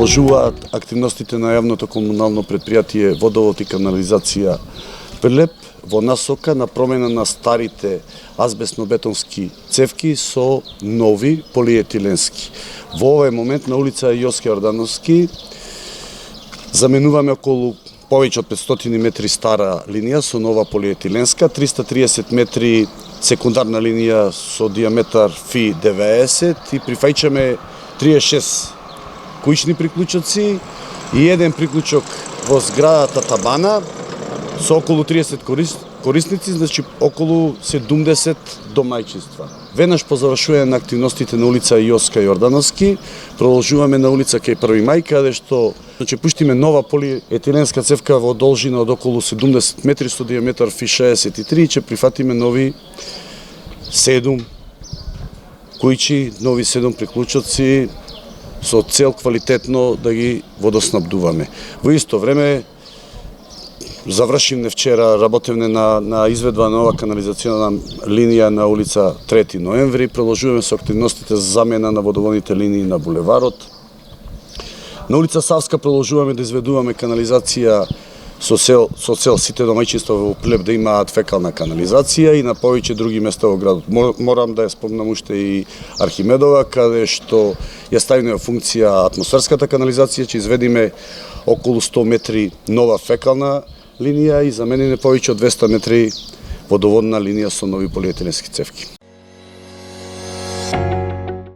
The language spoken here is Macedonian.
продолжуваат активностите на јавното комунално предпријатие Водовод и канализација Прилеп во насока на промена на старите азбестно-бетонски цевки со нови полиетиленски. Во овој момент на улица Јоске Јордановски заменуваме околу повеќе од 500 метри стара линија со нова полиетиленска, 330 метри секундарна линија со диаметар фи 90 и прифаќаме 36 кујчни приклучоци и еден приклучок во зградата Табана со околу 30 корисници, значи околу 70 домајчинства. Веднаш по завршување на активностите на улица Јоска Јордановски, продолжуваме на улица кај Први мај, каде што пуштиме нова полиетиленска цевка во должина од околу 70 метри со диаметар фи 63 и ќе прифатиме нови 7 кујчи, нови 7 приклучоци со цел квалитетно да ги водоснабдуваме. Во исто време завршивме вчера, работевме на изведба на нова канализациона линија на улица 3 ноември, продолжуваме со активностите за замена на водоводните линии на булеварот. На улица Савска продолжуваме да изведуваме канализација со цел сите домаќинства во Прилеп да имаат фекална канализација и на повеќе други места во градот. Морам да ја спомнам уште и Архимедова, каде што ја ставиме во функција атмосферската канализација, ќе изведиме околу 100 метри нова фекална линија и замениме повеќе од 200 метри водоводна линија со нови полиетиленски цевки.